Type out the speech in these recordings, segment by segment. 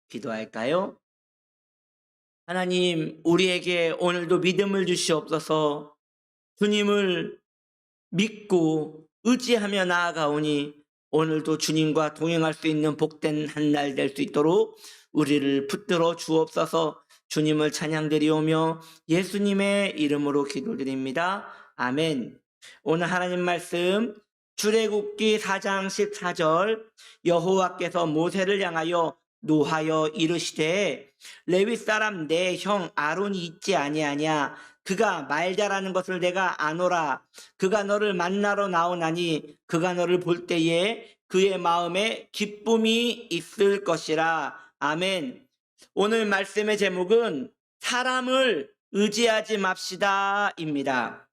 기도할까요? 하나님, 우리에게 오늘도 믿음을 주시옵소서. 주님을 믿고 의지하며 나아가오니 오늘도 주님과 동행할 수 있는 복된 한 날 될 수 있도록 우리를 붙들어 주옵소서. 주님을 찬양드리오며 예수님의 이름으로 기도드립니다. 아멘. 오늘 하나님 말씀 출애굽기 4장 14절, 여호와께서 모세를 향하여 노하여 이르시되 레위 사람 내 형 아론이 있지 아니하냐. 그가 말 잘하는 것을 내가 아노라. 그가 너를 만나러 나오나니 그가 너를 볼 때에 그의 마음에 기쁨이 있을 것이라. 아멘. 오늘 말씀의 제목은 사람을 의지하지 맙시다입니다.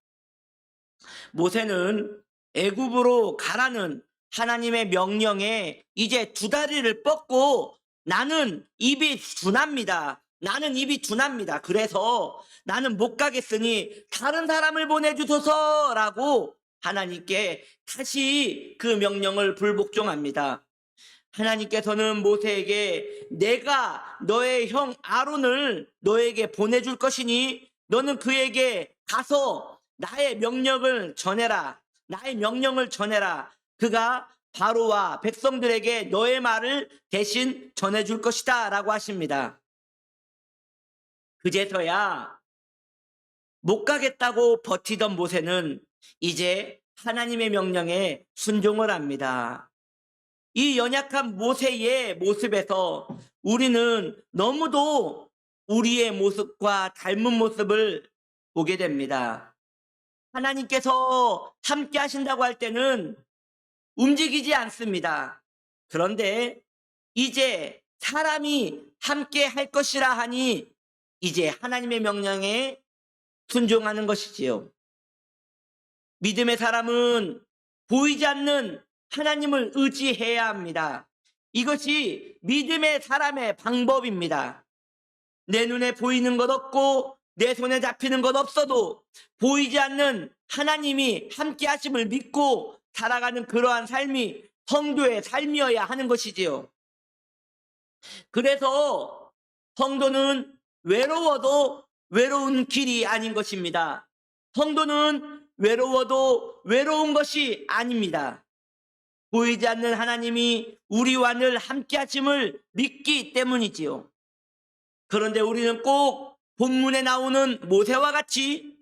모세는 애굽으로 가라는 하나님의 명령에 이제 두 다리를 뻗고 나는 입이 둔합니다. 나는 입이 둔합니다. 그래서 나는 못 가겠으니 다른 사람을 보내주소서라고 하나님께 다시 그 명령을 불복종합니다. 하나님께서는 모세에게 내가 너의 형 아론을 너에게 보내줄 것이니 너는 그에게 가서 나의 명령을 전해라. 나의 명령을 전해라. 그가 바로와 백성들에게 너의 말을 대신 전해줄 것이다 라고 하십니다. 그제서야 못 가겠다고 버티던 모세는 이제 하나님의 명령에 순종을 합니다. 이 연약한 모세의 모습에서 우리는 너무도 우리의 모습과 닮은 모습을 보게 됩니다. 하나님께서 함께 하신다고 할 때는 움직이지 않습니다. 그런데 이제 사람이 함께 할 것이라 하니 이제 하나님의 명령에 순종하는 것이지요. 믿음의 사람은 보이지 않는 하나님을 의지해야 합니다. 이것이 믿음의 사람의 방법입니다. 내 눈에 보이는 것 없고 내 손에 잡히는 것 없어도 보이지 않는 하나님이 함께 하심을 믿고 살아가는 그러한 삶이 성도의 삶이어야 하는 것이지요. 그래서 성도는 외로워도 외로운 길이 아닌 것입니다. 성도는 외로워도 외로운 것이 아닙니다. 보이지 않는 하나님이 우리와 늘 함께 하심을 믿기 때문이지요. 그런데 우리는 꼭 본문에 나오는 모세와 같이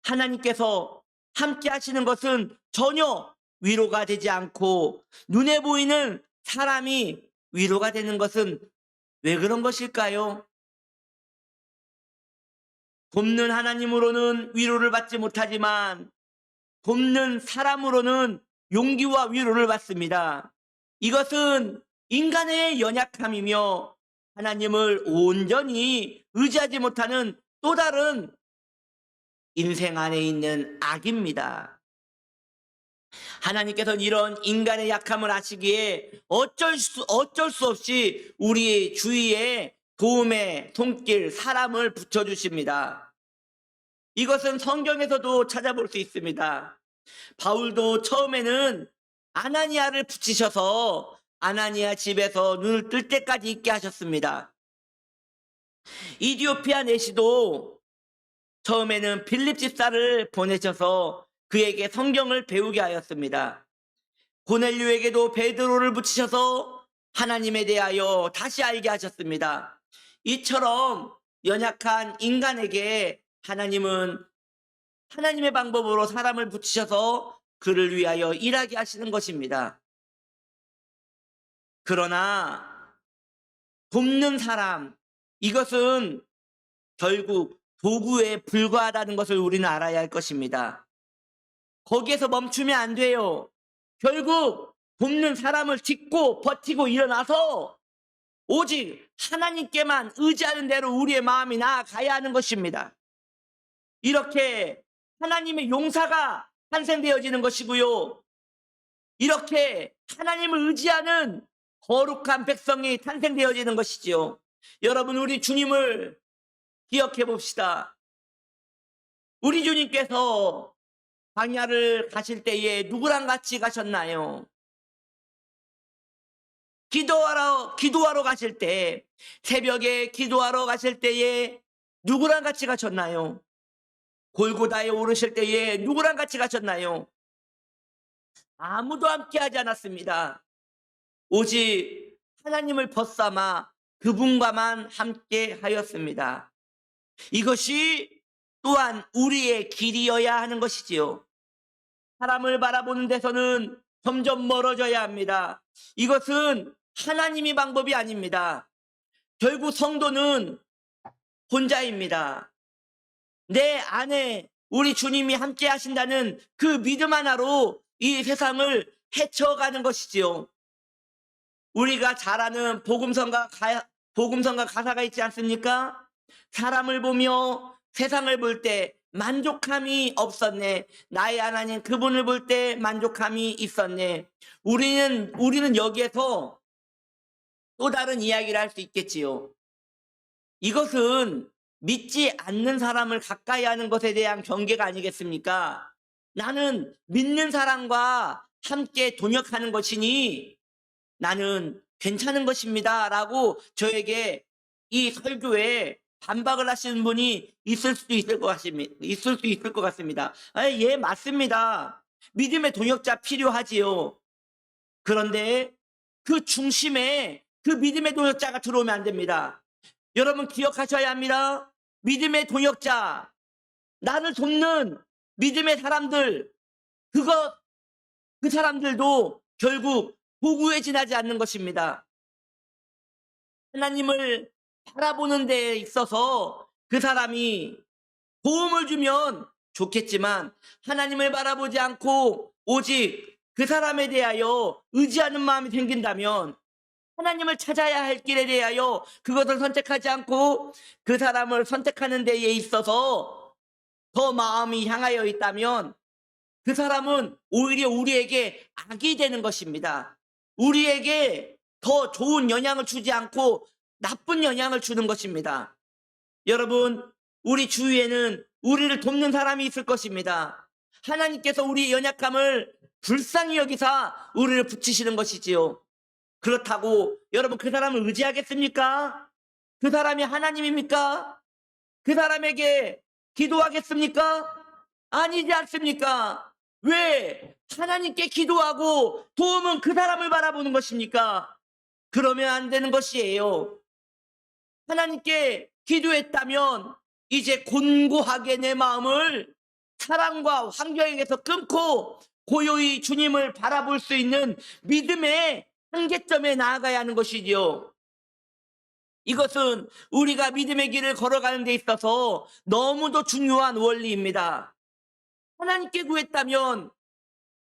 하나님께서 함께 하시는 것은 전혀 위로가 되지 않고 눈에 보이는 사람이 위로가 되는 것은 왜 그런 것일까요? 돕는 하나님으로는 위로를 받지 못하지만 돕는 사람으로는 용기와 위로를 받습니다. 이것은 인간의 연약함이며 하나님을 온전히 의지하지 못하는 또 다른 인생 안에 있는 악입니다. 하나님께서는 이런 인간의 약함을 아시기에 어쩔 수 없이 우리 주위에 도움의 손길, 사람을 붙여주십니다. 이것은 성경에서도 찾아볼 수 있습니다. 바울도 처음에는 아나니아를 붙이셔서 아나니아 집에서 눈을 뜰 때까지 있게 하셨습니다. 이디오피아 내시도 처음에는 빌립 집사를 보내셔서 그에게 성경을 배우게 하였습니다. 고넬료에게도 베드로를 붙이셔서 하나님에 대하여 다시 알게 하셨습니다. 이처럼 연약한 인간에게 하나님은 하나님의 방법으로 사람을 붙이셔서 그를 위하여 일하게 하시는 것입니다. 그러나 돕는 사람, 이것은 결국 도구에 불과하다는 것을 우리는 알아야 할 것입니다. 거기에서 멈추면 안 돼요. 결국 돕는 사람을 딛고 버티고 일어나서 오직 하나님께만 의지하는 대로 우리의 마음이 나아가야 하는 것입니다. 이렇게 하나님의 용사가 탄생되어지는 것이고요. 이렇게 하나님을 의지하는 거룩한 백성이 탄생되어지는 것이지요. 여러분, 우리 주님을 기억해 봅시다. 우리 주님께서 광야를 가실 때에 누구랑 같이 가셨나요? 기도하러 가실 때, 새벽에 기도하러 가실 때에 누구랑 같이 가셨나요? 골고다에 오르실 때에 누구랑 같이 가셨나요? 아무도 함께 하지 않았습니다. 오직 하나님을 벗삼아 그분과만 함께 하였습니다. 이것이 또한 우리의 길이어야 하는 것이지요. 사람을 바라보는 데서는 점점 멀어져야 합니다. 이것은 하나님의 방법이 아닙니다. 결국 성도는 혼자입니다. 내 안에 우리 주님이 함께 하신다는 그 믿음 하나로 이 세상을 헤쳐가는 것이지요. 우리가 잘 아는 복음성가 가사가 있지 않습니까? 사람을 보며 세상을 볼 때 만족함이 없었네. 나의 하나님 그분을 볼 때 만족함이 있었네. 우리는 여기에서 또 다른 이야기를 할 수 있겠지요. 이것은 믿지 않는 사람을 가까이 하는 것에 대한 경계가 아니겠습니까? 나는 믿는 사람과 함께 동역하는 것이니 나는 괜찮은 것입니다. 라고 저에게 이 설교에 반박을 하시는 분이 있을 수 있을 것 같습니다. 예, 맞습니다. 믿음의 동역자 필요하지요. 그런데 그 중심에 그 믿음의 동역자가 들어오면 안 됩니다. 여러분 기억하셔야 합니다. 믿음의 동역자, 나를 돕는 믿음의 사람들, 그 사람들도 결국 도구에 지나지 않는 것입니다. 하나님을 바라보는 데 있어서 그 사람이 도움을 주면 좋겠지만 하나님을 바라보지 않고 오직 그 사람에 대하여 의지하는 마음이 생긴다면 하나님을 찾아야 할 길에 대하여 그것을 선택하지 않고 그 사람을 선택하는 데에 있어서 더 마음이 향하여 있다면 그 사람은 오히려 우리에게 악이 되는 것입니다. 우리에게 더 좋은 영향을 주지 않고 나쁜 영향을 주는 것입니다. 여러분, 우리 주위에는 우리를 돕는 사람이 있을 것입니다. 하나님께서 우리의 연약함을 불쌍히 여기사 우리를 붙이시는 것이지요. 그렇다고 여러분 그 사람을 의지하겠습니까? 그 사람이 하나님입니까? 그 사람에게 기도하겠습니까? 아니지 않습니까? 왜 하나님께 기도하고 도움은 그 사람을 바라보는 것입니까? 그러면 안 되는 것이에요. 하나님께 기도했다면 이제 곤고하게 내 마음을 사랑과 환경에서 끊고 고요히 주님을 바라볼 수 있는 믿음의 한계점에 나아가야 하는 것이지요. 이것은 우리가 믿음의 길을 걸어가는 데 있어서 너무도 중요한 원리입니다. 하나님께 구했다면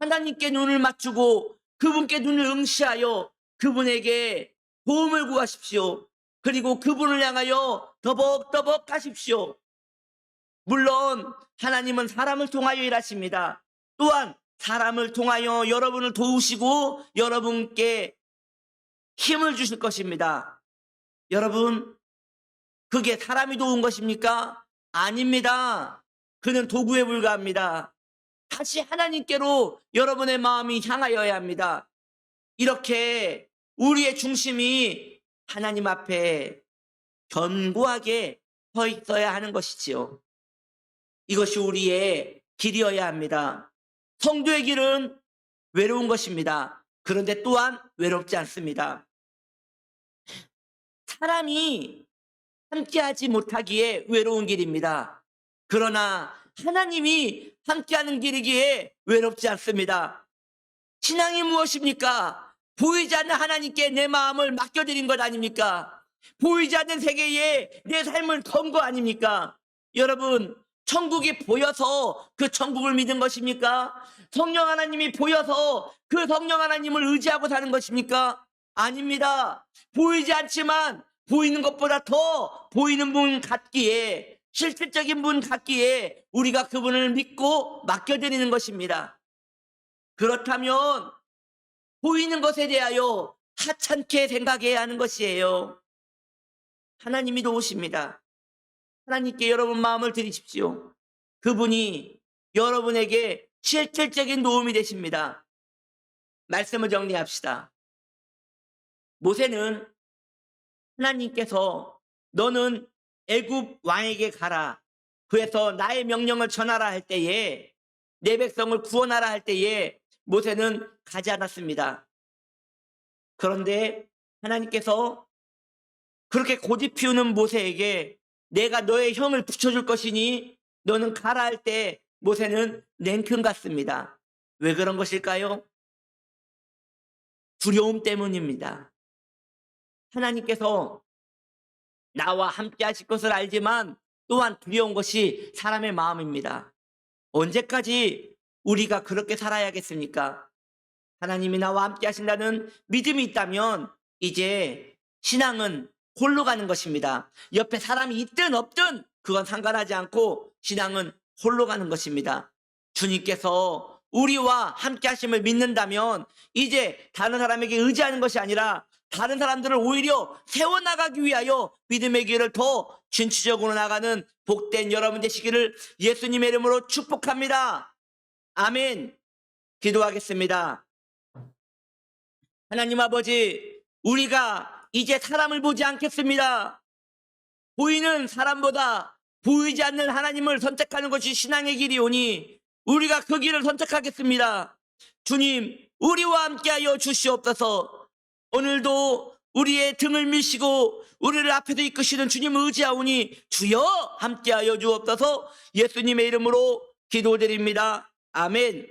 하나님께 눈을 맞추고 그분께 눈을 응시하여 그분에게 도움을 구하십시오. 그리고 그분을 향하여 더벅더벅 하십시오. 물론 하나님은 사람을 통하여 일하십니다. 또한 사람을 통하여 여러분을 도우시고 여러분께 힘을 주실 것입니다. 여러분, 그게 사람이 도운 것입니까? 아닙니다. 그는 도구에 불과합니다. 다시 하나님께로 여러분의 마음이 향하여야 합니다. 이렇게 우리의 중심이 하나님 앞에 견고하게 서 있어야 하는 것이지요. 이것이 우리의 길이어야 합니다. 성도의 길은 외로운 것입니다. 그런데 또한 외롭지 않습니다. 사람이 함께하지 못하기에 외로운 길입니다. 그러나 하나님이 함께하는 길이기에 외롭지 않습니다. 신앙이 무엇입니까? 보이지 않는 하나님께 내 마음을 맡겨드린 것 아닙니까? 보이지 않는 세계에 내 삶을 건 거 아닙니까? 여러분, 천국이 보여서 그 천국을 믿은 것입니까? 성령 하나님이 보여서 그 성령 하나님을 의지하고 사는 것입니까? 아닙니다. 보이지 않지만 보이는 것보다 더 보이는 분 같기에, 실질적인 분 같기에 우리가 그분을 믿고 맡겨드리는 것입니다. 그렇다면 보이는 것에 대하여 하찮게 생각해야 하는 것이에요. 하나님이 도우십니다. 하나님께 여러분 마음을 드리십시오. 그분이 여러분에게 실질적인 도움이 되십니다. 말씀을 정리합시다. 모세는 하나님께서 너는 애굽 왕에게 가라. 그래서 나의 명령을 전하라 할 때에 내 백성을 구원하라 할 때에 모세는 가지 않았습니다. 그런데 하나님께서 그렇게 고집 피우는 모세에게 내가 너의 형을 붙여줄 것이니 너는 가라 할 때 모세는 냉큼 갔습니다. 왜 그런 것일까요? 두려움 때문입니다. 하나님께서 나와 함께 하실 것을 알지만 또한 두려운 것이 사람의 마음입니다. 언제까지 우리가 그렇게 살아야겠습니까? 하나님이 나와 함께 하신다는 믿음이 있다면 이제 신앙은 홀로 가는 것입니다. 옆에 사람이 있든 없든 그건 상관하지 않고 신앙은 홀로 가는 것입니다. 주님께서 우리와 함께 하심을 믿는다면 이제 다른 사람에게 의지하는 것이 아니라 다른 사람들을 오히려 세워나가기 위하여 믿음의 길을 더 진취적으로 나가는 복된 여러분 되시기를 예수님의 이름으로 축복합니다. 아멘. 기도하겠습니다. 하나님 아버지, 우리가 이제 사람을 보지 않겠습니다. 보이는 사람보다 보이지 않는 하나님을 선택하는 것이 신앙의 길이오니 우리가 그 길을 선택하겠습니다. 주님, 우리와 함께하여 주시옵소서. 오늘도 우리의 등을 미시고 우리를 앞에서 이끄시는 주님을 의지하오니 주여 함께하여 주옵소서. 예수님의 이름으로 기도드립니다. 아멘.